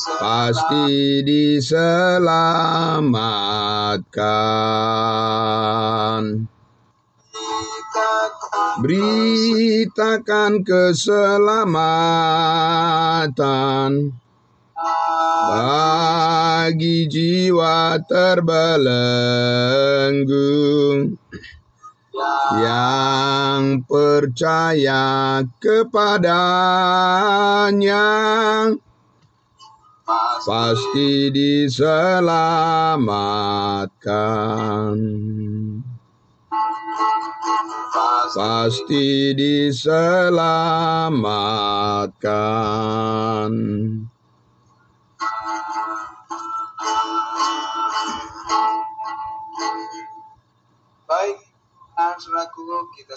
pasti diselamatkan. Beritakan keselamatan bagi jiwa terbelenggu yang percaya kepadanya, pasti diselamatkan. Pasti diselamatkan. Baik, saudaraku, kita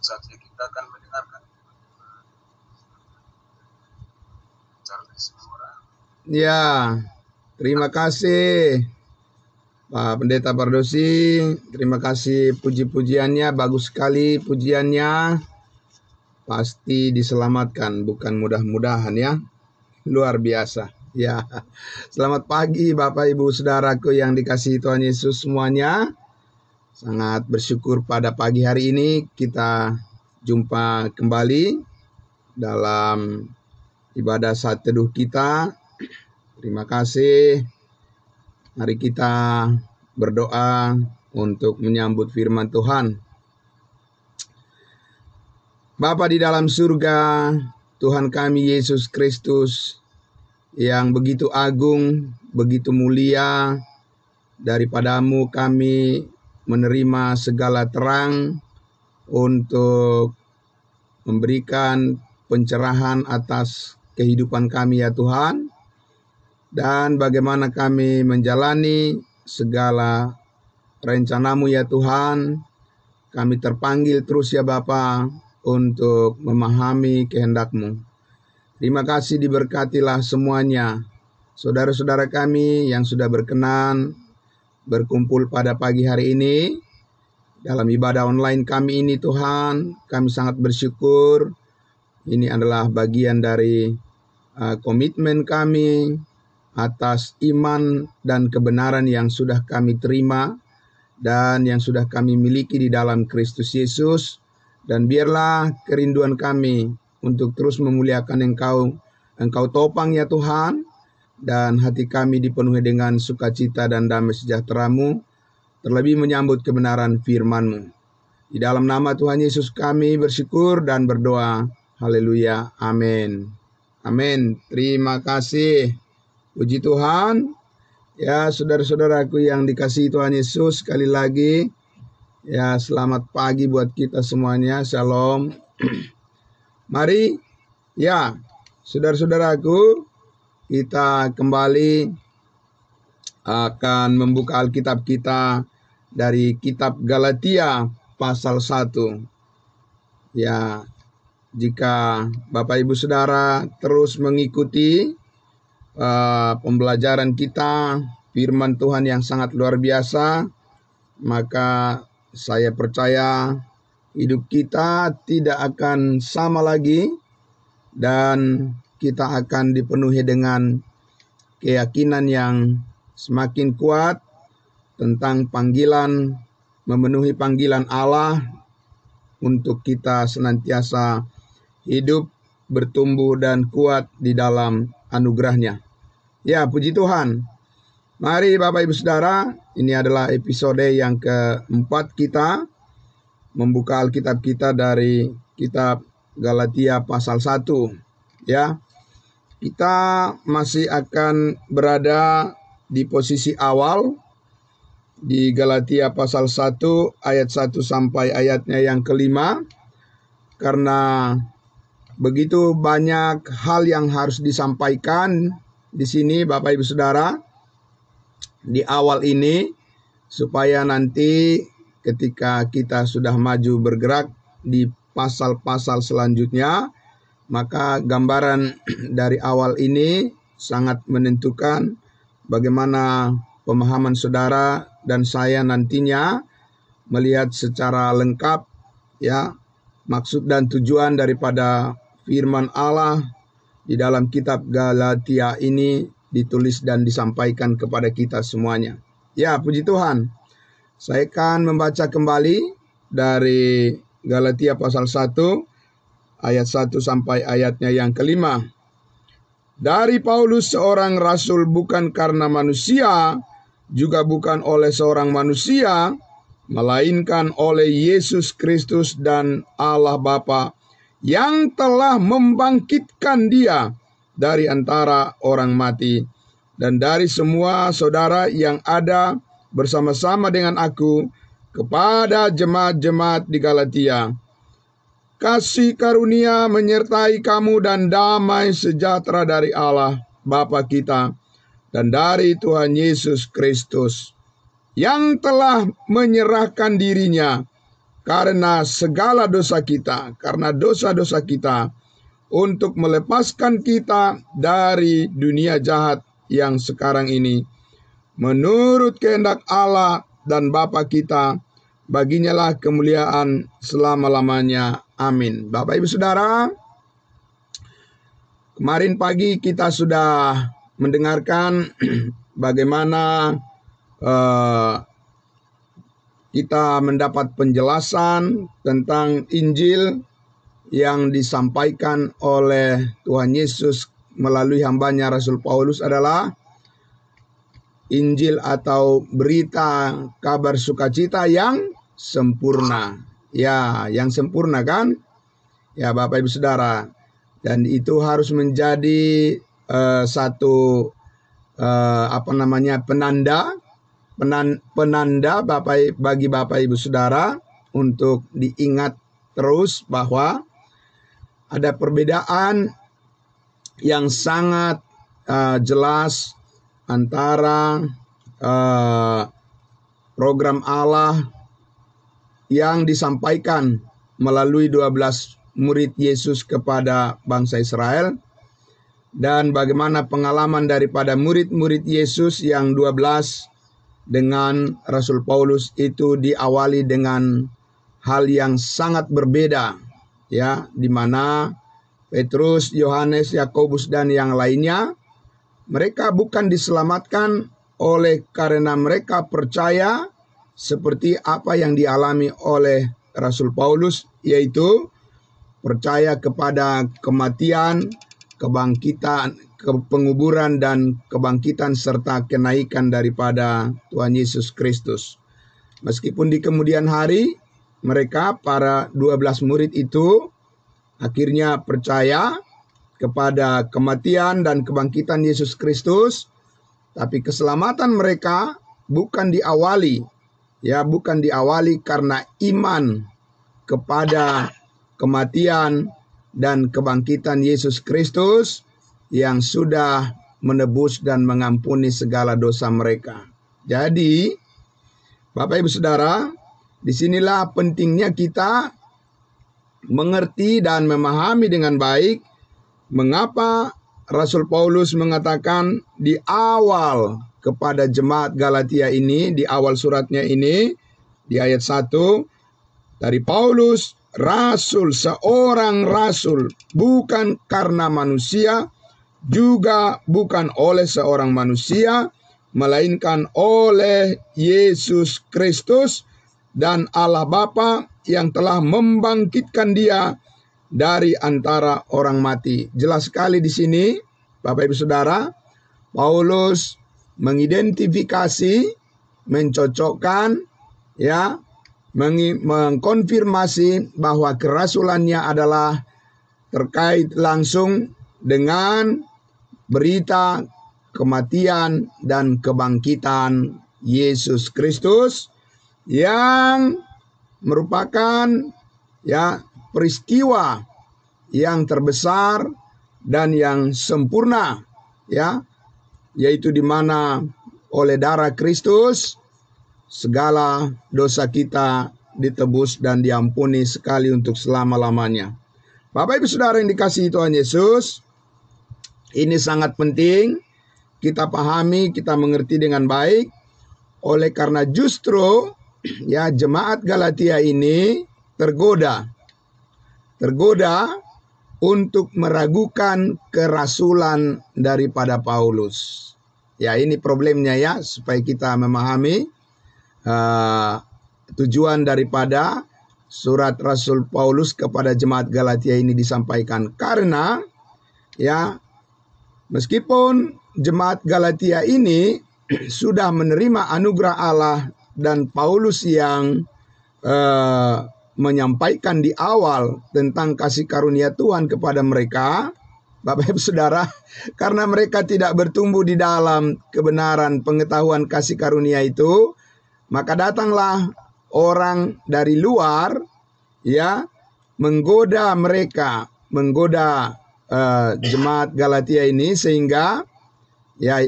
saatnya kita akan mendengarkan ya. Terima kasih Pak Pendeta Pardosi, terima kasih puji-pujiannya, bagus sekali pujiannya. Pasti diselamatkan, bukan mudah-mudahan ya. Luar biasa. Ya. Selamat pagi Bapak Ibu Saudaraku yang dikasihi Tuhan Yesus semuanya. Sangat bersyukur pada pagi hari ini kita jumpa kembali dalam ibadah saat teduh kita. Terima kasih. Mari kita berdoa untuk menyambut firman Tuhan. Bapa di dalam surga, Tuhan kami Yesus Kristus yang begitu agung, begitu mulia, daripadamu kami menerima segala terang untuk memberikan pencerahan atas kehidupan kami ya Tuhan. Dan bagaimana kami menjalani segala rencanamu ya Tuhan. Kami terpanggil terus ya Bapa untuk memahami kehendak-Mu. Terima kasih, diberkatilah semuanya. Saudara-saudara kami yang sudah berkenan berkumpul pada pagi hari ini dalam ibadah online kami ini Tuhan, kami sangat bersyukur. Ini adalah bagian dari komitmen kami atas iman dan kebenaran yang sudah kami terima dan yang sudah kami miliki di dalam Kristus Yesus. Dan biarlah kerinduan kami untuk terus memuliakan Engkau topang ya Tuhan, dan hati kami dipenuhi dengan sukacita dan damai sejahtera-Mu, terlebih menyambut kebenaran firman-Mu. Di dalam nama Tuhan Yesus kami bersyukur dan berdoa. Haleluya. Amin. Amin. Terima kasih. Puji Tuhan. Ya, saudara-saudaraku yang dikasihi Tuhan Yesus, sekali lagi ya, selamat pagi buat kita semuanya. Shalom. Mari ya, saudara-saudaraku, kita kembali akan membuka Alkitab kita dari kitab Galatia pasal 1. Ya, jika Bapak Ibu Saudara terus mengikuti pembelajaran kita, firman Tuhan yang sangat luar biasa, maka saya percaya hidup kita tidak akan sama lagi dan kita akan dipenuhi dengan keyakinan yang semakin kuat tentang panggilan, memenuhi panggilan Allah untuk kita senantiasa hidup, bertumbuh dan kuat di dalam anugerah-Nya. Ya, puji Tuhan. Mari Bapak Ibu Saudara, ini adalah episode yang keempat kita membuka Alkitab kita dari kitab Galatia pasal 1. Ya, kita masih akan berada di posisi awal di Galatia pasal 1 ayat 1 sampai ayatnya yang kelima, karena begitu banyak hal yang harus disampaikan di sini Bapak Ibu Saudara di awal ini, supaya nanti ketika kita sudah maju bergerak di pasal-pasal selanjutnya, maka gambaran dari awal ini sangat menentukan bagaimana pemahaman saudara dan saya nantinya melihat secara lengkap ya maksud dan tujuan daripada firman Allah di dalam kitab Galatia ini ditulis dan disampaikan kepada kita semuanya. Ya, puji Tuhan. Saya akan membaca kembali dari Galatia pasal 1 ayat 1 sampai ayatnya yang kelima. Dari Paulus, seorang rasul bukan karena manusia, juga bukan oleh seorang manusia, melainkan oleh Yesus Kristus dan Allah Bapa yang telah membangkitkan Dia dari antara orang mati, dan dari semua saudara yang ada bersama-sama dengan aku kepada jemaat-jemaat di Galatia. Kasih karunia menyertai kamu dan damai sejahtera dari Allah Bapa kita dan dari Tuhan Yesus Kristus, yang telah menyerahkan dirinya karena segala dosa kita, karena dosa-dosa kita, untuk melepaskan kita dari dunia jahat yang sekarang ini, menurut kehendak Allah dan Bapa kita. Baginya lah kemuliaan selama-lamanya. Amin. Bapak Ibu Saudara, kemarin pagi kita sudah mendengarkan bagaimana kita mendapat penjelasan tentang Injil yang disampaikan oleh Tuhan Yesus melalui hambanya Rasul Paulus adalah Injil atau berita kabar sukacita yang sempurna. Ya, yang sempurna kan? Ya, Bapak Ibu Saudara. Dan itu harus menjadi satu penanda bagi Bapak Ibu Saudara untuk diingat terus bahwa ada perbedaan yang sangat jelas antara program Allah yang disampaikan melalui 12 murid Yesus kepada bangsa Israel, dan bagaimana pengalaman daripada murid-murid Yesus yang 12 dengan Rasul Paulus itu diawali dengan hal yang sangat berbeda, ya, di mana Petrus, Yohanes, Yakobus dan yang lainnya, mereka bukan diselamatkan oleh karena mereka percaya seperti apa yang dialami oleh Rasul Paulus, yaitu percaya kepada kematian, kebangkitan, penguburan dan kebangkitan serta kenaikan daripada Tuhan Yesus Kristus. Meskipun di kemudian hari mereka para 12 murid itu akhirnya percaya kepada kematian dan kebangkitan Yesus Kristus, tapi keselamatan mereka bukan diawali karena iman kepada kematian dan kebangkitan Yesus Kristus yang sudah menebus dan mengampuni segala dosa mereka. Jadi, Bapak Ibu Saudara, disinilah pentingnya kita mengerti dan memahami dengan baik mengapa Rasul Paulus mengatakan di awal kepada jemaat Galatia ini, di awal suratnya ini, di ayat 1, dari Paulus, rasul, seorang rasul, bukan karena manusia, juga bukan oleh seorang manusia, melainkan oleh Yesus Kristus dan Allah Bapa yang telah membangkitkan Dia dari antara orang mati. Jelas sekali di sini, Bapak Ibu Saudara, Paulus mengidentifikasi, mencocokkan, ya, mengkonfirmasi bahwa kerasulannya adalah terkait langsung dengan berita kematian dan kebangkitan Yesus Kristus yang merupakan, ya, peristiwa yang terbesar dan yang sempurna, ya, yaitu di mana oleh darah Kristus segala dosa kita ditebus dan diampuni sekali untuk selama-lamanya. Bapak Ibu Saudara yang dikasihi Tuhan Yesus, ini sangat penting kita pahami, kita mengerti dengan baik. Oleh karena justru, ya, jemaat Galatia ini tergoda untuk meragukan kerasulan daripada Paulus. Ya, ini problemnya ya, supaya kita memahami tujuan daripada surat Rasul Paulus kepada jemaat Galatia ini disampaikan. Karena ya, meskipun jemaat Galatia ini sudah menerima anugerah Allah dan Paulus yang menyampaikan di awal tentang kasih karunia Tuhan kepada mereka, Bapak Ibu Saudara, karena mereka tidak bertumbuh di dalam kebenaran pengetahuan kasih karunia itu, maka datanglah orang dari luar ya menggoda mereka, menggoda jemaat Galatia ini, sehingga ya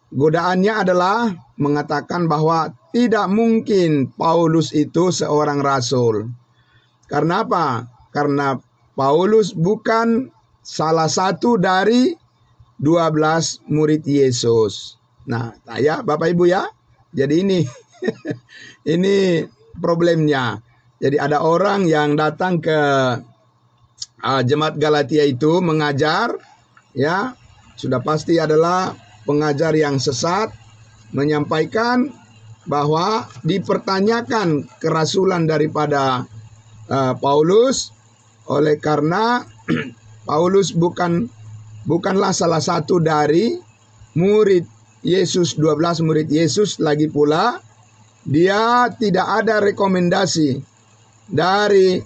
godaannya adalah mengatakan bahwa tidak mungkin Paulus itu seorang rasul. Karena apa? Karena Paulus bukan salah satu dari 12 murid Yesus. Nah, ya Bapak Ibu ya. Jadi ini ini problemnya. Jadi ada orang yang datang ke jemaat Galatia itu mengajar, ya, sudah pasti adalah pengajar yang sesat, menyampaikan bahwa dipertanyakan kerasulan daripada Paulus, oleh karena Paulus bukanlah salah satu dari murid Yesus, 12 murid Yesus. Lagi pula dia tidak ada rekomendasi dari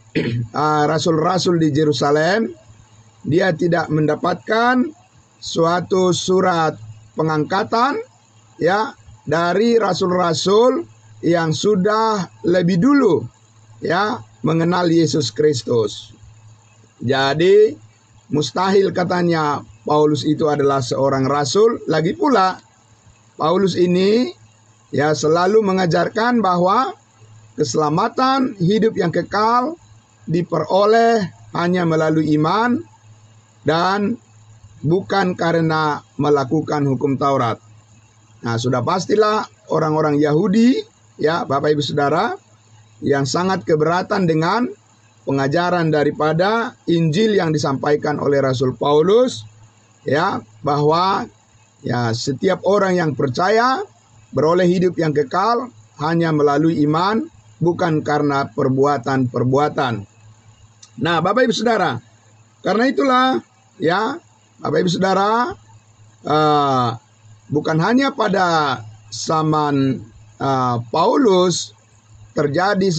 rasul-rasul di Yerusalem. Dia tidak mendapatkan suatu surat pengangkatan ya dari rasul-rasul yang sudah lebih dulu ya mengenal Yesus Kristus. Jadi mustahil katanya Paulus itu adalah seorang rasul. Lagi pula Paulus ini ya selalu mengajarkan bahwa keselamatan hidup yang kekal diperoleh hanya melalui iman dan bukan karena melakukan hukum Taurat. Nah, sudah pastilah orang-orang Yahudi, ya Bapak Ibu Saudara, yang sangat keberatan dengan pengajaran daripada Injil yang disampaikan oleh Rasul Paulus, ya, bahwa ya setiap orang yang percaya beroleh hidup yang kekal hanya melalui iman, bukan karena perbuatan-perbuatan. Nah, Bapak Ibu Saudara, karena itulah ya Bapak Ibu Saudara, bukan hanya pada zaman Paulus terjadi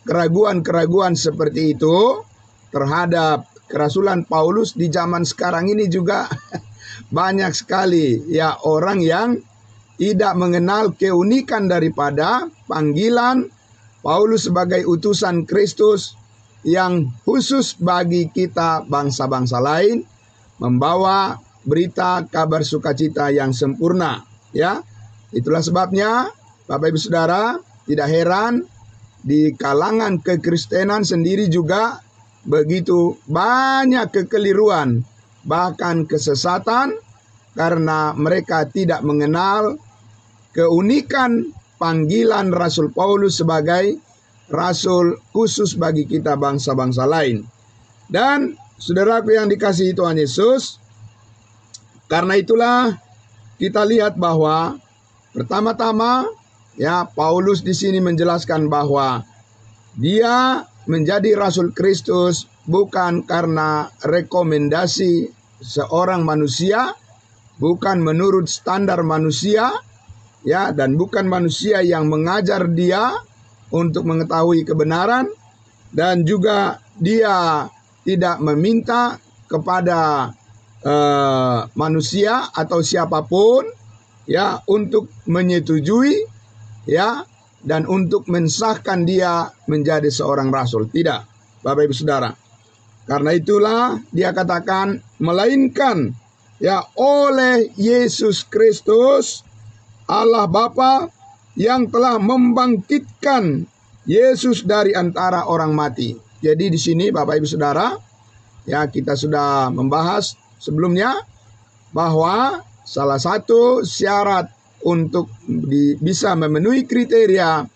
keraguan-keraguan seperti itu terhadap kerasulan Paulus, di zaman sekarang ini juga banyak sekali ya orang yang tidak mengenal keunikan daripada panggilan Paulus sebagai utusan Kristus yang khusus bagi kita bangsa-bangsa lain, membawa berita kabar sukacita yang sempurna, ya. Itulah sebabnya Bapak Ibu Saudara, tidak heran di kalangan kekristenan sendiri juga begitu banyak kekeliruan, bahkan kesesatan, karena mereka tidak mengenal keunikan panggilan Rasul Paulus sebagai rasul khusus bagi kita bangsa-bangsa lain. Dan saudaraku yang dikasihi Tuhan Yesus, karena itulah kita lihat bahwa pertama-tama ya Paulus di sini menjelaskan bahwa dia menjadi rasul Kristus bukan karena rekomendasi seorang manusia, bukan menurut standar manusia, ya, dan bukan manusia yang mengajar dia untuk mengetahui kebenaran, dan juga dia tidak meminta kepada manusia atau siapapun ya untuk menyetujui ya dan untuk mensahkan dia menjadi seorang rasul. Tidak, Bapak Ibu Saudara. Karena itulah dia katakan melainkan ya oleh Yesus Kristus Allah Bapa yang telah membangkitkan Yesus dari antara orang mati. Jadi di sini Bapak Ibu Saudara, ya kita sudah membahas sebelumnya bahwa salah satu syarat untuk bisa memenuhi kriteria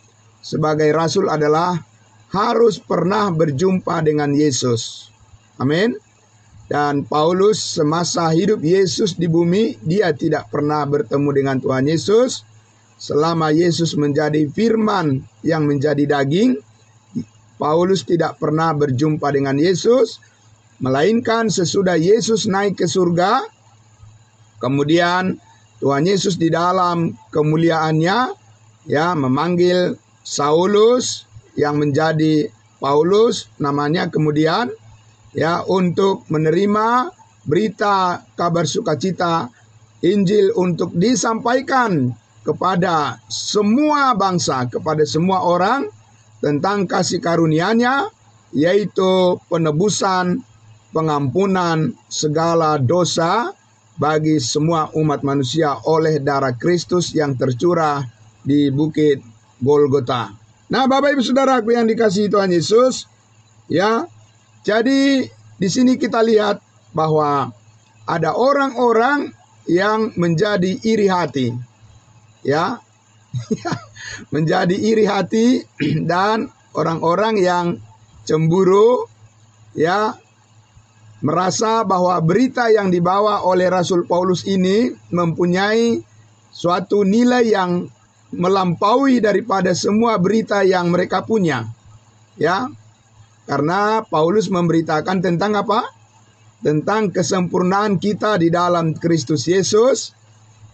sebagai rasul adalah harus pernah berjumpa dengan Yesus. Amin. Dan Paulus semasa hidup Yesus di bumi, dia tidak pernah bertemu dengan Tuhan Yesus. Selama Yesus menjadi firman yang menjadi daging, Paulus tidak pernah berjumpa dengan Yesus, melainkan sesudah Yesus naik ke surga, kemudian Tuhan Yesus di dalam kemuliaannya ya memanggil Saulus yang menjadi Paulus namanya kemudian ya untuk menerima berita kabar sukacita Injil untuk disampaikan kepada semua bangsa, kepada semua orang tentang kasih karunia-Nya, yaitu penebusan, pengampunan segala dosa bagi semua umat manusia oleh darah Kristus yang tercurah di bukit Golgota. Nah, Bapak Ibu Saudaraku yang dikasihi Tuhan Yesus, ya. Jadi di sini kita lihat bahwa ada orang-orang yang menjadi iri hati. Ya. Menjadi iri hati dan orang-orang yang cemburu ya merasa bahwa berita yang dibawa oleh Rasul Paulus ini mempunyai suatu nilai yang melampaui daripada semua berita yang mereka punya. Ya. Karena Paulus memberitakan tentang apa? Tentang kesempurnaan kita di dalam Kristus Yesus,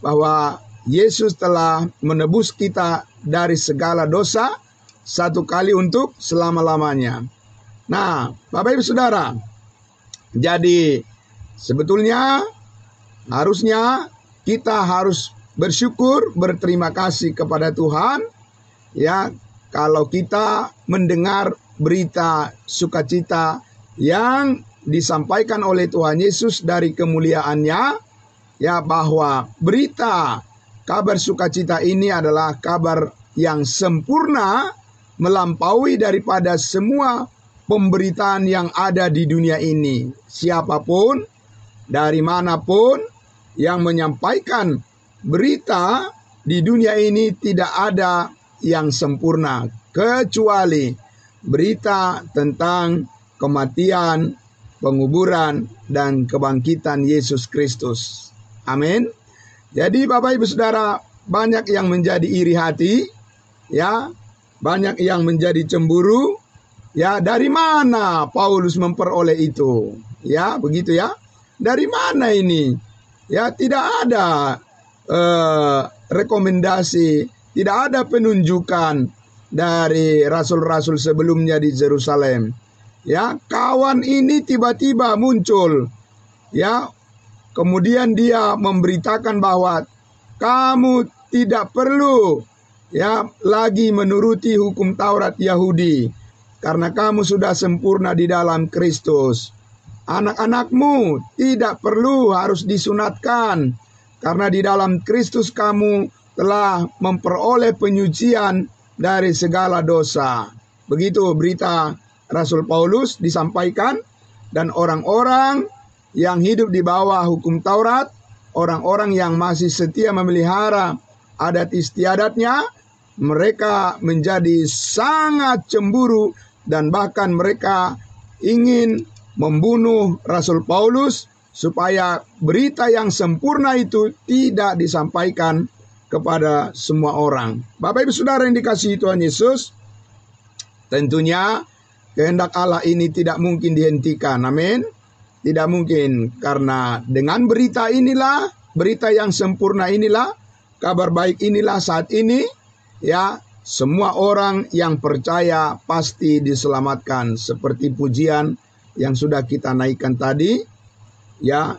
bahwa Yesus telah menebus kita dari segala dosa satu kali untuk selama-lamanya. Nah, Bapak Ibu Saudara, jadi sebetulnya harusnya kita harus bersyukur, berterima kasih kepada Tuhan ya kalau kita mendengar berita sukacita yang disampaikan oleh Tuhan Yesus dari kemuliaannya, ya bahwa berita kabar sukacita ini adalah kabar yang sempurna melampaui daripada semua pemberitaan yang ada di dunia ini. Siapapun, dari manapun yang menyampaikan berita di dunia ini tidak ada yang sempurna kecuali berita tentang kematian, penguburan, dan kebangkitan Yesus Kristus. Amin. Jadi Bapak Ibu Saudara, banyak yang menjadi iri hati, ya, banyak yang menjadi cemburu, ya. Dari mana Paulus memperoleh itu? Ya, begitu ya. Dari mana ini? Ya, tidak ada rekomendasi, tidak ada penunjukan dari rasul-rasul sebelumnya di Yerusalem. Ya, kawan ini tiba-tiba muncul, ya. Kemudian dia memberitakan bahwa kamu tidak perlu ya lagi menuruti hukum Taurat Yahudi karena kamu sudah sempurna di dalam Kristus. Anak-anakmu tidak perlu harus disunatkan karena di dalam Kristus kamu telah memperoleh penyucian dari segala dosa. Begitu berita Rasul Paulus disampaikan, dan orang-orang yang hidup di bawah hukum Taurat, orang-orang yang masih setia memelihara adat istiadatnya, mereka menjadi sangat cemburu dan bahkan mereka ingin membunuh Rasul Paulus supaya berita yang sempurna itu tidak disampaikan kepada semua orang. Bapak Ibu Saudara yang dikasihi Tuhan Yesus, tentunya kehendak Allah ini tidak mungkin dihentikan. Amin. Tidak mungkin, karena dengan berita inilah, berita yang sempurna inilah, kabar baik inilah saat ini, ya, semua orang yang percaya pasti diselamatkan. Seperti pujian yang sudah kita naikkan tadi, ya,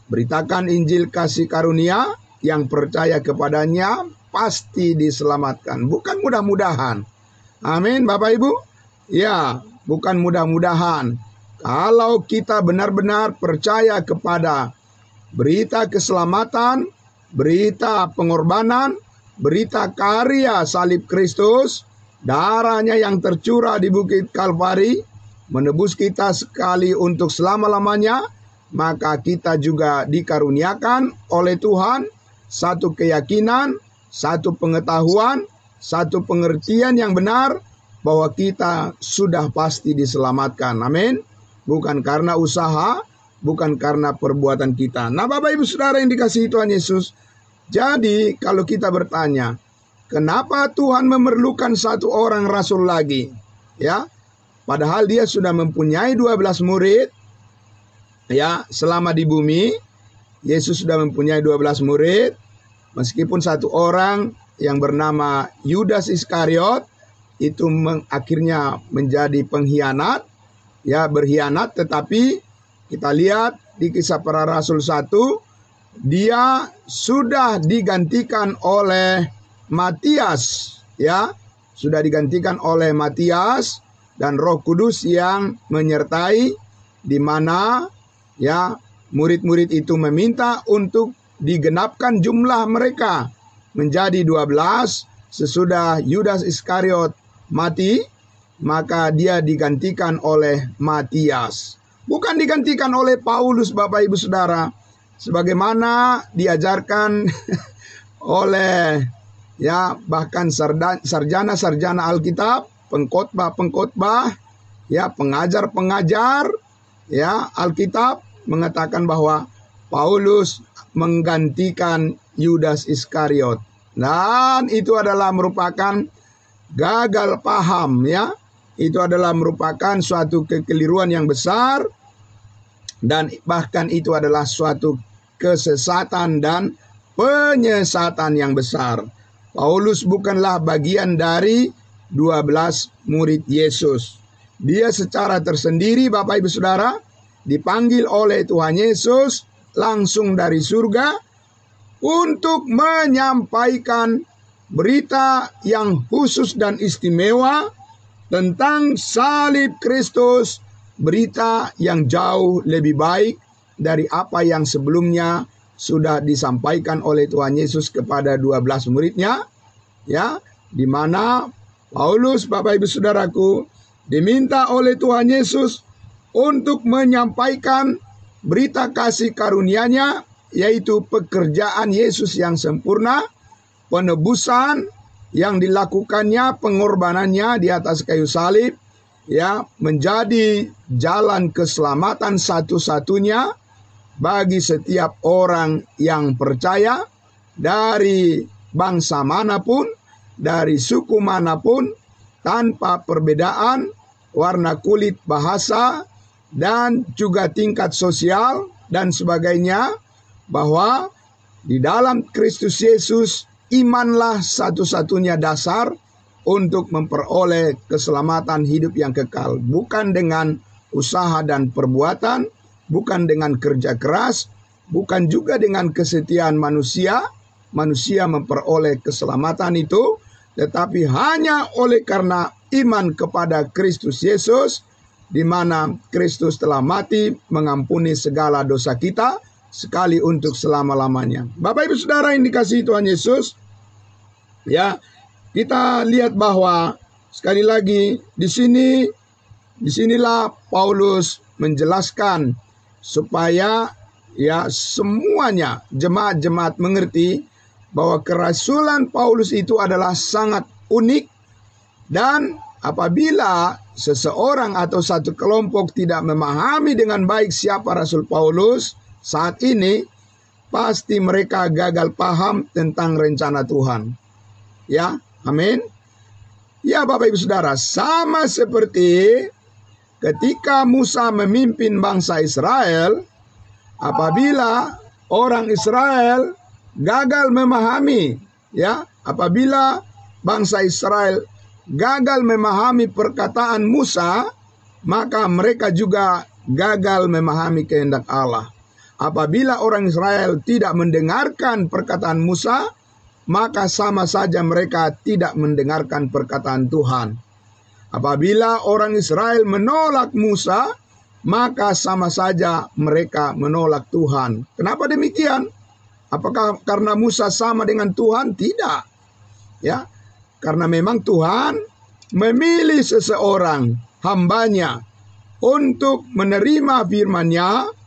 beritakan Injil kasih karunia, yang percaya kepadanya pasti diselamatkan. Bukan mudah-mudahan. Amin, Bapak Ibu. Ya, bukan mudah-mudahan. Kalau kita benar-benar percaya kepada berita keselamatan, berita pengorbanan, berita karya salib Kristus, darahnya yang tercurah di bukit Kalvari, menebus kita sekali untuk selama-lamanya, maka kita juga dikaruniakan oleh Tuhan satu keyakinan, satu pengetahuan, satu pengertian yang benar bahwa kita sudah pasti diselamatkan. Amin. Bukan karena usaha, bukan karena perbuatan kita. Nah, Bapak Ibu Saudara yang dikasihi Tuhan Yesus, jadi kalau kita bertanya, kenapa Tuhan memerlukan satu orang rasul lagi? Ya, padahal dia sudah mempunyai 12 murid. Ya, selama di bumi, Yesus sudah mempunyai 12 murid. Meskipun satu orang yang bernama Yudas Iskariot itu akhirnya menjadi pengkhianat, ya berkhianat, tetapi kita lihat di Kisah Para Rasul 1, dia sudah digantikan oleh Matias, ya, sudah digantikan oleh Matias dan Roh Kudus yang menyertai, di mana ya murid-murid itu meminta untuk digenapkan jumlah mereka menjadi 12. Sesudah Yudas Iskariot mati, maka dia digantikan oleh Matias. Bukan digantikan oleh Paulus, Bapak Ibu Saudara, sebagaimana diajarkan oleh ya bahkan sarjana-sarjana Alkitab, pengkhotbah-pengkhotbah, ya pengajar-pengajar ya Alkitab mengatakan bahwa Paulus menggantikan Yudas Iskariot. Dan itu adalah merupakan gagal paham, ya. Itu adalah merupakan suatu kekeliruan yang besar, dan bahkan itu adalah suatu kesesatan dan penyesatan yang besar. Paulus bukanlah bagian dari 12 murid Yesus. Dia secara tersendiri, Bapak Ibu Saudara, dipanggil oleh Tuhan Yesus langsung dari surga untuk menyampaikan berita yang khusus dan istimewa tentang salib Kristus, berita yang jauh lebih baik dari apa yang sebelumnya sudah disampaikan oleh Tuhan Yesus kepada 12 muridnya, ya, di mana Paulus, Bapak Ibu Saudaraku, diminta oleh Tuhan Yesus untuk menyampaikan berita kasih karunia-Nya, yaitu pekerjaan Yesus yang sempurna, penebusan yang dilakukannya, pengorbanannya di atas kayu salib, ya, menjadi jalan keselamatan satu-satunya bagi setiap orang yang percaya, dari bangsa manapun, dari suku manapun, tanpa perbedaan warna kulit, bahasa, dan juga tingkat sosial dan sebagainya, bahwa di dalam Kristus Yesus imanlah satu-satunya dasar untuk memperoleh keselamatan hidup yang kekal, bukan dengan usaha dan perbuatan, bukan dengan kerja keras, bukan juga dengan kesetiaan manusia memperoleh keselamatan itu, tetapi hanya oleh karena iman kepada Kristus Yesus, di mana Kristus telah mati mengampuni segala dosa kita sekali untuk selama-lamanya. Bapak Ibu Saudara yang dikasihi Tuhan Yesus, ya, kita lihat bahwa sekali lagi disinilah Paulus menjelaskan supaya ya semuanya jemaat-jemaat mengerti bahwa kerasulan Paulus itu adalah sangat unik, dan apabila seseorang atau satu kelompok tidak memahami dengan baik siapa Rasul Paulus saat ini, pasti mereka gagal paham tentang rencana Tuhan. Ya, amin. Ya Bapak Ibu Saudara, sama seperti ketika Musa memimpin bangsa Israel, apabila orang Israel gagal memahami, ya, apabila bangsa Israel gagal memahami perkataan Musa, maka mereka juga gagal memahami kehendak Allah. Apabila orang Israel tidak mendengarkan perkataan Musa, maka sama saja mereka tidak mendengarkan perkataan Tuhan. Apabila orang Israel menolak Musa, maka sama saja mereka menolak Tuhan. Kenapa demikian? Apakah karena Musa sama dengan Tuhan? Tidak. Ya, karena memang Tuhan memilih seseorang hambanya untuk menerima firman-Nya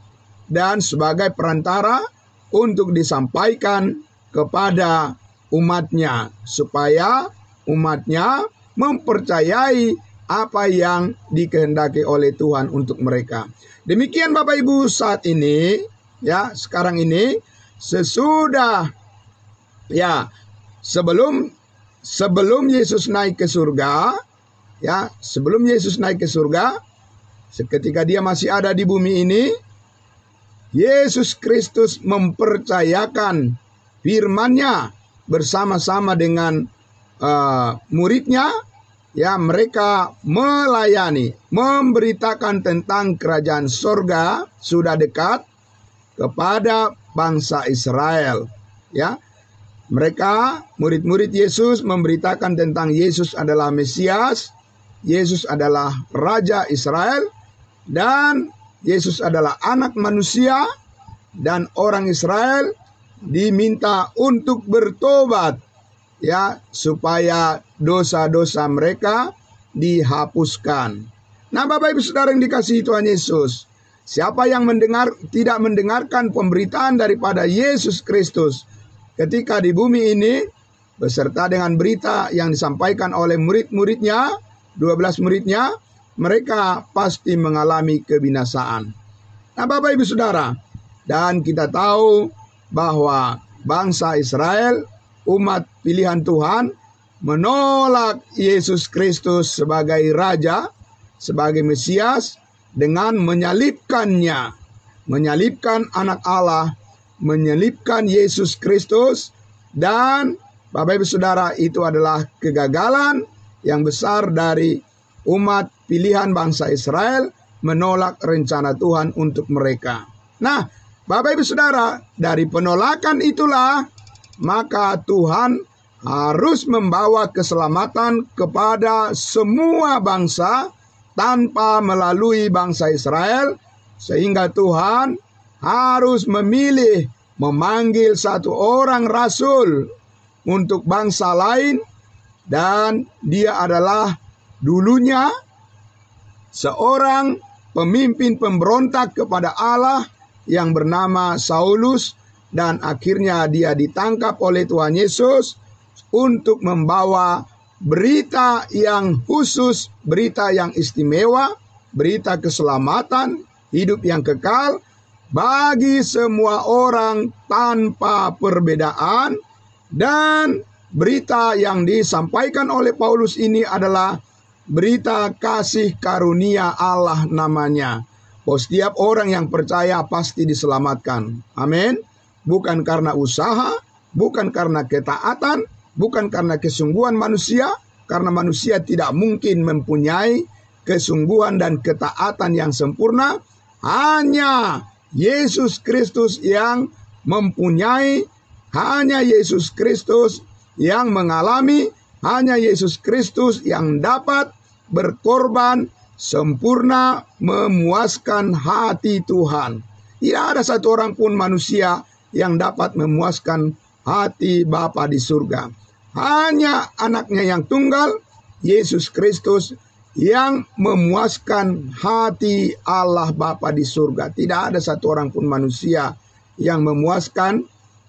dan sebagai perantara untuk disampaikan kepada umatnya, supaya umatnya mempercayai apa yang dikehendaki oleh Tuhan untuk mereka. Demikian Bapak Ibu saat ini, ya, sekarang ini sesudah, ya, sebelum Yesus naik ke surga, ya, sebelum Yesus naik ke surga, ketika dia masih ada di bumi ini, Yesus Kristus mempercayakan firman-Nya bersama-sama dengan muridnya, ya, mereka melayani, memberitakan tentang kerajaan sorga sudah dekat kepada bangsa Israel, ya. Mereka, murid-murid Yesus, memberitakan tentang Yesus adalah Mesias, Yesus adalah Raja Israel, dan Yesus adalah anak manusia, dan orang Israel diminta untuk bertobat, ya, supaya dosa-dosa mereka dihapuskan. Nah, Bapak Ibu Saudara yang dikasihi Tuhan Yesus, siapa yang tidak mendengarkan pemberitaan daripada Yesus Kristus ketika di bumi ini, beserta dengan berita yang disampaikan oleh murid-muridnya, 12 muridnya, mereka pasti mengalami kebinasaan. Nah, Bapak Ibu Saudara, dan kita tahu bahwa bangsa Israel, umat pilihan Tuhan, menolak Yesus Kristus sebagai Raja, sebagai Mesias, dengan menyalibkannya, menyalibkan anak Allah, menyalibkan Yesus Kristus. Dan Bapak Ibu Saudara, itu adalah kegagalan yang besar dari umat pilihan bangsa Israel menolak rencana Tuhan untuk mereka. Nah, Bapak Ibu Saudara, dari penolakan itulah maka Tuhan harus membawa keselamatan kepada semua bangsa tanpa melalui bangsa Israel, sehingga Tuhan harus memanggil satu orang rasul untuk bangsa lain, dan dia adalah dulunya seorang pemimpin pemberontak kepada Allah yang bernama Saulus, dan akhirnya dia ditangkap oleh Tuhan Yesus untuk membawa berita yang khusus, berita yang istimewa, berita keselamatan, hidup yang kekal bagi semua orang tanpa perbedaan. Dan berita yang disampaikan oleh Paulus ini adalah berita kasih karunia Allah namanya. Bahwa setiap orang yang percaya pasti diselamatkan. Amin. Bukan karena usaha, bukan karena ketaatan, bukan karena kesungguhan manusia, karena manusia tidak mungkin mempunyai kesungguhan dan ketaatan yang sempurna. Hanya Yesus Kristus yang mempunyai, hanya Yesus Kristus yang mengalami, hanya Yesus Kristus yang dapat berkorban sempurna memuaskan hati Tuhan. Tidak ada satu orang pun manusia yang dapat memuaskan hati Bapa di surga. Hanya anaknya yang tunggal, Yesus Kristus, yang memuaskan hati Allah Bapa di surga. Tidak ada satu orang pun manusia yang memuaskan,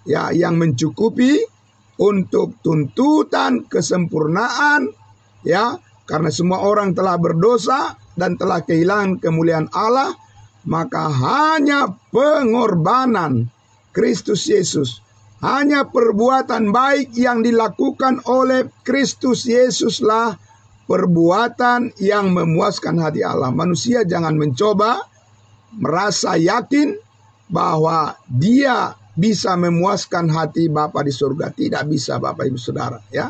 ya, yang mencukupi untuk tuntutan kesempurnaan, ya, karena semua orang telah berdosa dan telah kehilangan kemuliaan Allah, maka hanya pengorbanan Kristus Yesus, hanya perbuatan baik yang dilakukan oleh Kristus Yesuslah perbuatan yang memuaskan hati Allah. Manusia jangan mencoba merasa yakin bahwa dia bisa memuaskan hati Bapa di surga. Tidak bisa, Bapak Ibu Saudara, ya.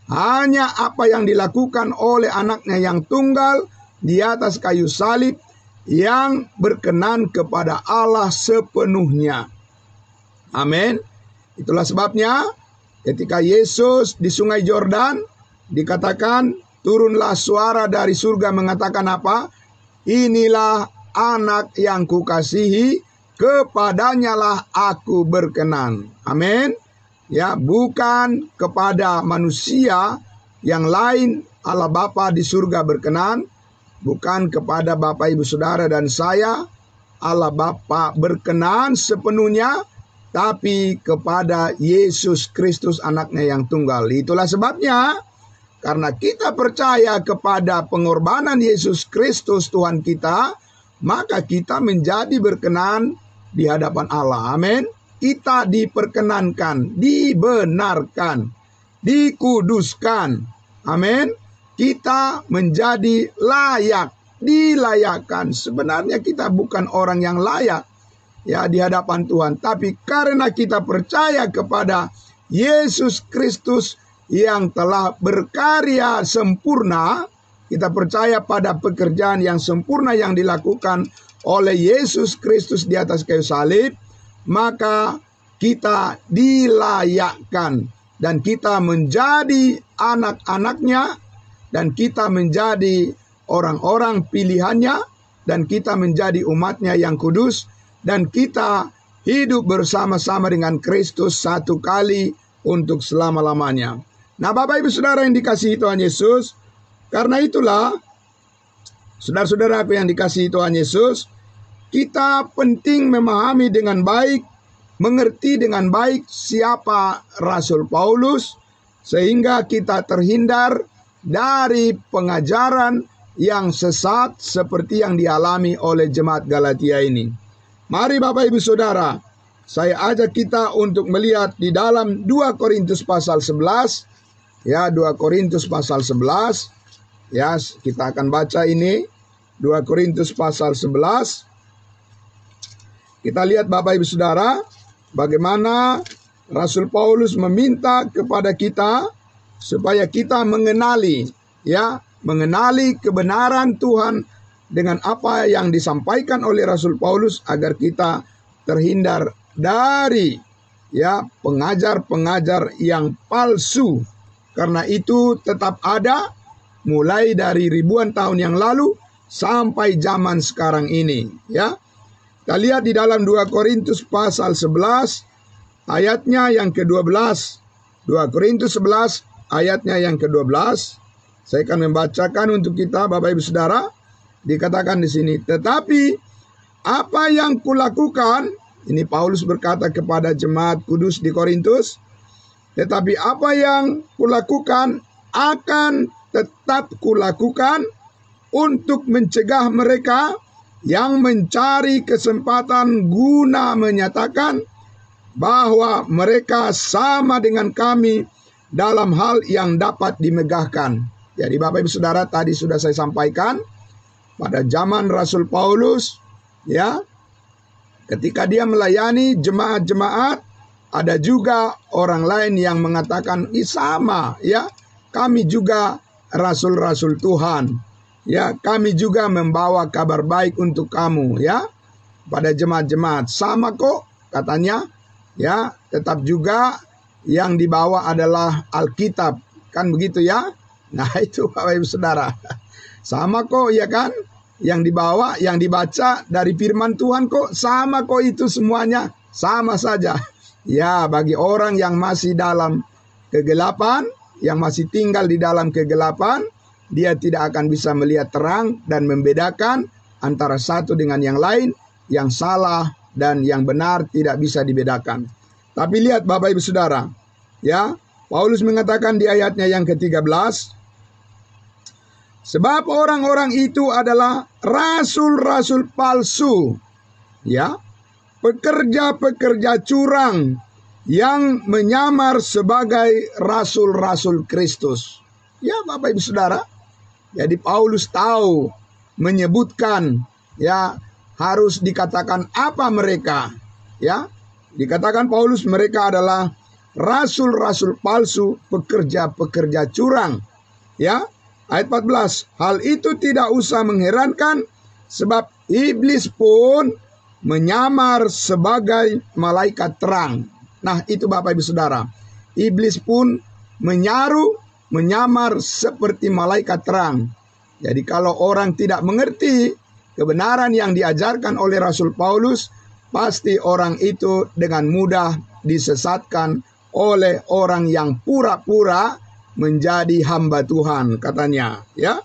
Hanya apa yang dilakukan oleh anaknya yang tunggal di atas kayu salib yang berkenan kepada Allah sepenuhnya. Amin. Itulah sebabnya ketika Yesus di Sungai Yordan dikatakan, turunlah suara dari surga mengatakan apa? Inilah anak yang kukasihi, kepadanya lah aku berkenan. Amin. Ya, bukan kepada manusia yang lain Allah Bapa di surga berkenan, bukan kepada Bapak Ibu Saudara dan saya Allah Bapa berkenan sepenuhnya, tapi kepada Yesus Kristus anaknya yang tunggal. Itulah sebabnya Karena kita percaya kepada pengorbanan Yesus Kristus Tuhan kita, maka kita menjadi berkenan di hadapan Allah. Amin. Kita diperkenankan, dibenarkan, dikuduskan. Amin. Kita menjadi layak, dilayakkan. Sebenarnya kita bukan orang yang layak ya di hadapan Tuhan, tapi karena kita percaya kepada Yesus Kristus yang telah berkarya sempurna, kita percaya pada pekerjaan yang sempurna yang dilakukan oleh Yesus Kristus di atas kayu salib, maka kita dilayakkan dan kita menjadi anak-anaknya, dan kita menjadi orang-orang pilihannya, dan kita menjadi umatnya yang kudus, dan kita hidup bersama-sama dengan Kristus satu kali untuk selama-lamanya. Nah, Bapak Ibu Saudara yang dikasihi Tuhan Yesus, karena itulah saudara-saudara yang dikasihi Tuhan Yesus, kita penting memahami dengan baik, mengerti dengan baik siapa Rasul Paulus, sehingga kita terhindar dari pengajaran yang sesat seperti yang dialami oleh jemaat Galatia ini. Mari Bapak Ibu Saudara, saya ajak kita untuk melihat di dalam 2 Korintus pasal 11. Ya, 2 Korintus pasal 11. Ya, kita akan baca ini. 2 Korintus pasal 11. Kita lihat Bapak Ibu Saudara, bagaimana Rasul Paulus meminta kepada kita supaya kita mengenali, ya, mengenali kebenaran Tuhan dengan apa yang disampaikan oleh Rasul Paulus, agar kita terhindar dari ya pengajar-pengajar yang palsu. Karena itu tetap ada mulai dari ribuan tahun yang lalu sampai zaman sekarang ini, ya. Kita lihat di dalam 2 Korintus pasal 11 ayatnya yang ke-12. 2 Korintus 11 ayatnya yang ke-12. Saya akan membacakan untuk kita Bapak Ibu Saudara. Dikatakan di sini, tetapi apa yang kulakukan, ini Paulus berkata kepada jemaat kudus di Korintus, tetapi apa yang kulakukan akan tetap kulakukan untuk mencegah mereka yang mencari kesempatan guna menyatakan bahwa mereka sama dengan kami dalam hal yang dapat dimegahkan. Jadi Bapak Ibu Saudara, tadi sudah saya sampaikan, pada zaman Rasul Paulus, ya, ketika dia melayani jemaat-jemaat, ada juga orang lain yang mengatakan, sama, ya, kami juga rasul-rasul Tuhan, ya, kami juga membawa kabar baik untuk kamu, ya, pada jemaat-jemaat, sama kok, katanya, ya, tetap juga yang dibawa adalah Alkitab, kan begitu ya? Nah, itu Bapak Ibu Saudara, sama kok, ya kan? Yang dibawa, yang dibaca dari firman Tuhan kok sama kok, itu semuanya sama saja. Ya, bagi orang yang masih dalam kegelapan, yang masih tinggal di dalam kegelapan, dia tidak akan bisa melihat terang dan membedakan antara satu dengan yang lain, yang salah dan yang benar tidak bisa dibedakan. Tapi lihat Bapak Ibu Saudara, ya, Paulus mengatakan di ayatnya yang ke-13, sebab orang-orang itu adalah rasul-rasul palsu, ya, pekerja-pekerja curang yang menyamar sebagai rasul-rasul Kristus. Ya Bapak Ibu Saudara, jadi Paulus tahu menyebutkan, ya, harus dikatakan apa mereka, ya. Dikatakan Paulus mereka adalah rasul-rasul palsu, pekerja-pekerja curang, ya. Ayat 14, hal itu tidak usah mengherankan, sebab iblis pun menyamar sebagai malaikat terang. Nah, itu Bapak Ibu Saudara, iblis pun menyamar seperti malaikat terang. Jadi kalau orang tidak mengerti kebenaran yang diajarkan oleh Rasul Paulus, pasti orang itu dengan mudah disesatkan oleh orang yang pura-pura menjadi hamba Tuhan, katanya, ya.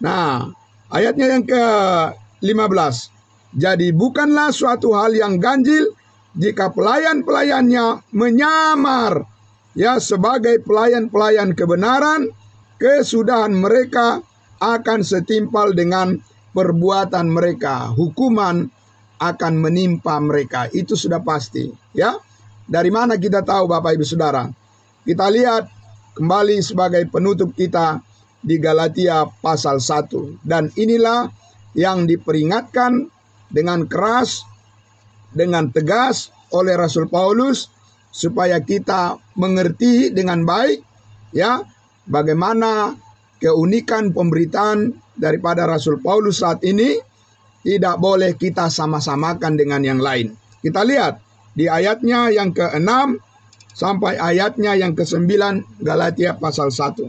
Nah, ayatnya yang ke-15. Jadi bukanlah suatu hal yang ganjil jika pelayan-pelayannya menyamar, ya, sebagai pelayan-pelayan kebenaran, kesudahan mereka akan setimpal dengan perbuatan mereka. Hukuman akan menimpa mereka. Itu sudah pasti. Ya, dari mana kita tahu Bapak Ibu Saudara? Kita lihat kembali sebagai penutup kita di Galatia pasal 1. Dan inilah yang diperingatkan dengan keras, dengan tegas oleh Rasul Paulus, supaya kita mengerti dengan baik ya bagaimana keunikan pemberitaan daripada Rasul Paulus saat ini. Tidak boleh kita sama-samakan dengan yang lain. Kita lihat di ayatnya yang ke-6 sampai ayatnya yang ke-9 Galatia pasal 1.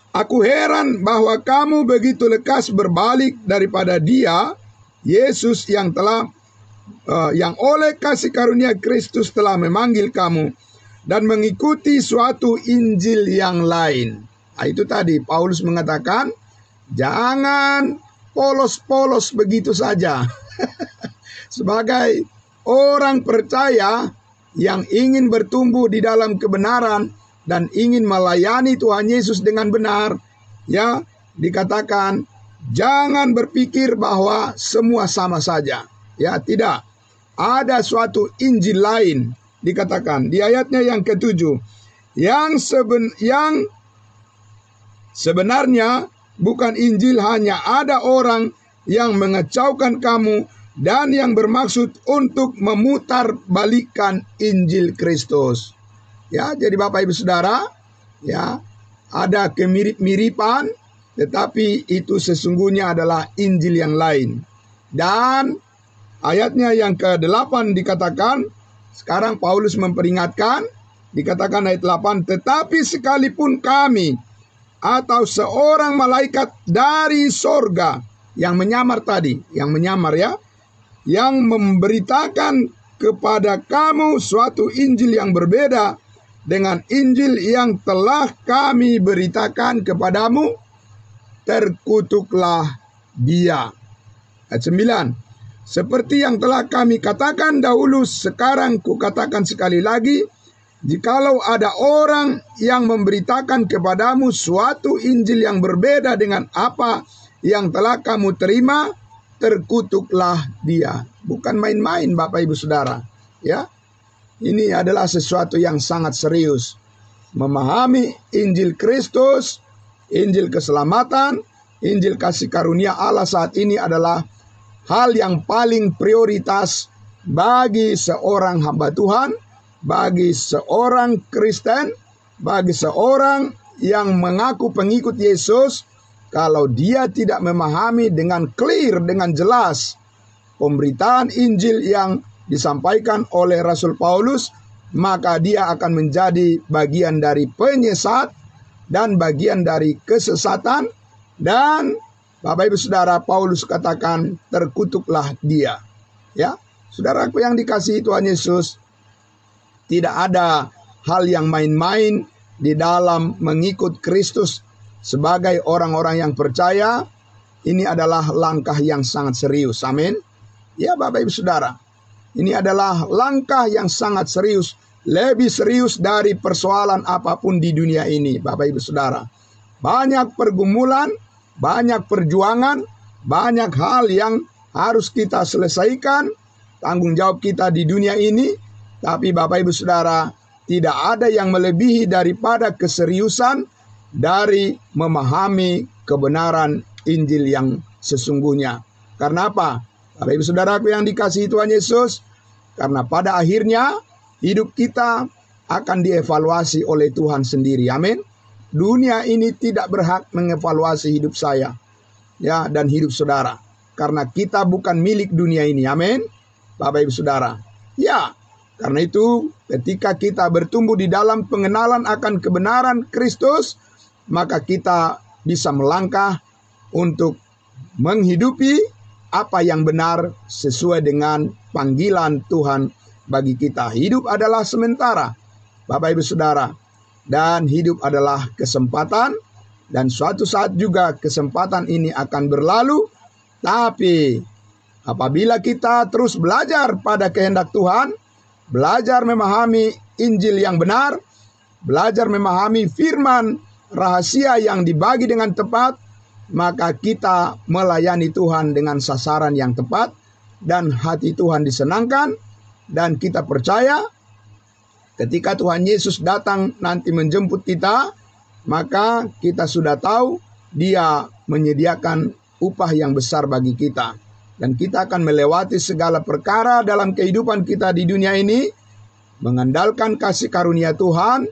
Aku heran bahwa kamu begitu lekas berbalik daripada Dia, Yesus yang oleh kasih karunia Kristus telah memanggil kamu dan mengikuti suatu Injil yang lain. Nah, itu tadi Paulus mengatakan, jangan polos-polos begitu saja. Sebagai orang percaya yang ingin bertumbuh di dalam kebenaran dan ingin melayani Tuhan Yesus dengan benar, ya, dikatakan jangan berpikir bahwa semua sama saja. Ya, tidak. Ada suatu Injil lain, dikatakan di ayatnya yang ke-7, yang sebenarnya bukan Injil, hanya ada orang yang mengecaukan kamu dan yang bermaksud untuk memutarbalikkan Injil Kristus. Ya, jadi Bapak Ibu Saudara, ya, ada kemirip-miripan, tetapi itu sesungguhnya adalah Injil yang lain. Dan ayatnya yang ke-8 dikatakan, sekarang Paulus memperingatkan, dikatakan ayat 8, tetapi sekalipun kami atau seorang malaikat dari sorga, yang menyamar tadi, yang menyamar ya, yang memberitakan kepada kamu suatu Injil yang berbeda dengan Injil yang telah kami beritakan kepadamu, terkutuklah dia. Ayat 9, seperti yang telah kami katakan dahulu, sekarang kukatakan sekali lagi, jikalau ada orang yang memberitakan kepadamu suatu Injil yang berbeda dengan apa yang telah kamu terima, terkutuklah dia. Bukan main-main Bapak Ibu Saudara, ya. Ini adalah sesuatu yang sangat serius. Memahami Injil Kristus, Injil keselamatan, Injil kasih karunia Allah saat ini adalah hal yang paling prioritas bagi seorang hamba Tuhan, bagi seorang Kristen, bagi seorang yang mengaku pengikut Yesus. Kalau dia tidak memahami dengan clear, dengan jelas pemberitaan Injil yang disampaikan oleh Rasul Paulus, maka dia akan menjadi bagian dari penyesat dan bagian dari kesesatan. Dan Bapak Ibu Saudara, Paulus katakan terkutuklah dia. Ya, saudaraku yang dikasihi Tuhan Yesus, tidak ada hal yang main-main di dalam mengikut Kristus sebagai orang-orang yang percaya. Ini adalah langkah yang sangat serius. Amin. Ya Bapak Ibu Saudara, ini adalah langkah yang sangat serius. Lebih serius dari persoalan apapun di dunia ini Bapak Ibu Saudara. Banyak pergumulan, banyak perjuangan, banyak hal yang harus kita selesaikan, tanggung jawab kita di dunia ini. Tapi Bapak Ibu Saudara, tidak ada yang melebihi daripada keseriusan dari memahami kebenaran Injil yang sesungguhnya. Karena apa? Bapak Ibu Saudaraku yang dikasihi Tuhan Yesus, karena pada akhirnya hidup kita akan dievaluasi oleh Tuhan sendiri. Amin. Dunia ini tidak berhak mengevaluasi hidup saya, ya, dan hidup saudara, karena kita bukan milik dunia ini. Amin. Bapak Ibu Saudara. Ya, karena itu ketika kita bertumbuh di dalam pengenalan akan kebenaran Kristus, maka kita bisa melangkah untuk menghidupi apa yang benar sesuai dengan panggilan Tuhan bagi kita. Hidup adalah sementara, Bapak Ibu Saudara, dan hidup adalah kesempatan, dan suatu saat juga kesempatan ini akan berlalu. Tapi apabila kita terus belajar pada kehendak Tuhan, belajar memahami Injil yang benar, belajar memahami firman rahasia yang dibagi dengan tepat, maka kita melayani Tuhan dengan sasaran yang tepat, dan hati Tuhan disenangkan, dan kita percaya ketika Tuhan Yesus datang nanti menjemput kita, maka kita sudah tahu Dia menyediakan upah yang besar bagi kita. Dan kita akan melewati segala perkara dalam kehidupan kita di dunia ini, mengandalkan kasih karunia Tuhan.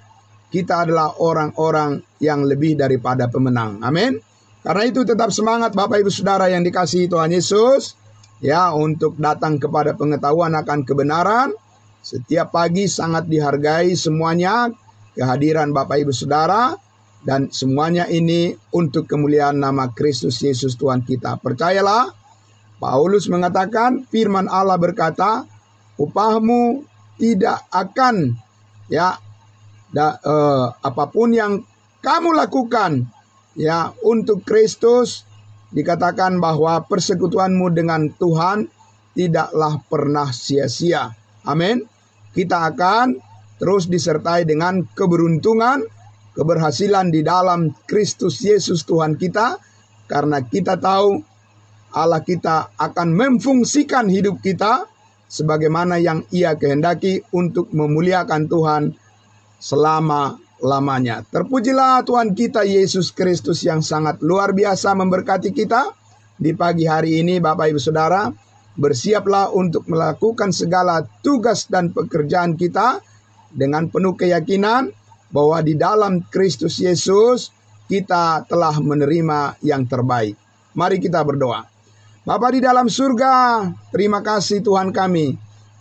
Kita adalah orang-orang yang lebih daripada pemenang. Amin. Karena itu tetap semangat Bapak Ibu Saudara yang dikasihi Tuhan Yesus, ya, untuk datang kepada pengetahuan akan kebenaran. Setiap pagi sangat dihargai semuanya kehadiran Bapak Ibu Saudara, dan semuanya ini untuk kemuliaan nama Kristus Yesus Tuhan kita. Percayalah, Paulus mengatakan, firman Allah berkata, upahmu tidak akan, ya, apapun yang kamu lakukan, ya, untuk Kristus, dikatakan bahwa persekutuanmu dengan Tuhan tidaklah pernah sia-sia. Amin. Kita akan terus disertai dengan keberuntungan, keberhasilan di dalam Kristus Yesus Tuhan kita, karena kita tahu Allah kita akan memfungsikan hidup kita sebagaimana yang Ia kehendaki untuk memuliakan Tuhan selama-lamanya. Terpujilah Tuhan kita Yesus Kristus yang sangat luar biasa memberkati kita di pagi hari ini. Bapak Ibu Saudara, bersiaplah untuk melakukan segala tugas dan pekerjaan kita dengan penuh keyakinan bahwa di dalam Kristus Yesus kita telah menerima yang terbaik. Mari kita berdoa. Bapa di dalam surga, terima kasih Tuhan kami.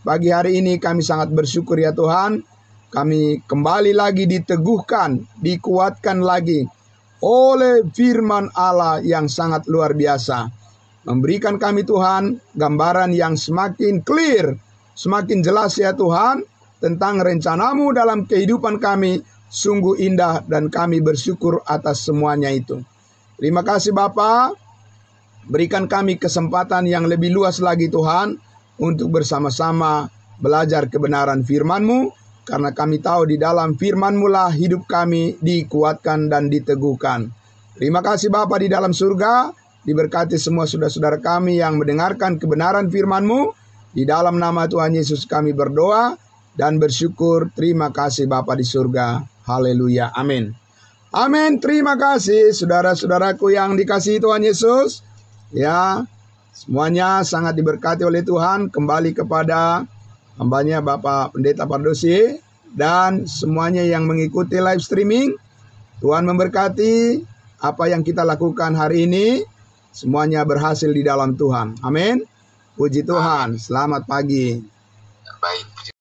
Pagi hari ini kami sangat bersyukur ya Tuhan. Kami kembali lagi diteguhkan, dikuatkan lagi oleh firman Allah yang sangat luar biasa. Memberikan kami Tuhan gambaran yang semakin clear, semakin jelas ya Tuhan, tentang rencanamu dalam kehidupan kami. Sungguh indah dan kami bersyukur atas semuanya itu. Terima kasih Bapa. Berikan kami kesempatan yang lebih luas lagi Tuhan, untuk bersama-sama belajar kebenaran firman-Mu, karena kami tahu di dalam firman-Mu lah hidup kami dikuatkan dan diteguhkan. Terima kasih Bapa di dalam surga, diberkati semua saudara-saudara kami yang mendengarkan kebenaran firman-Mu. Di dalam nama Tuhan Yesus kami berdoa dan bersyukur. Terima kasih Bapa di surga. Haleluya. Amin. Amin. Terima kasih saudara-saudaraku yang dikasihi Tuhan Yesus. Ya, semuanya sangat diberkati oleh Tuhan. Kembali kepada hambanya Bapak Pendeta Pardosi dan semuanya yang mengikuti live streaming. Tuhan memberkati apa yang kita lakukan hari ini. Semuanya berhasil di dalam Tuhan. Amin. Puji Tuhan. Selamat pagi. Baik.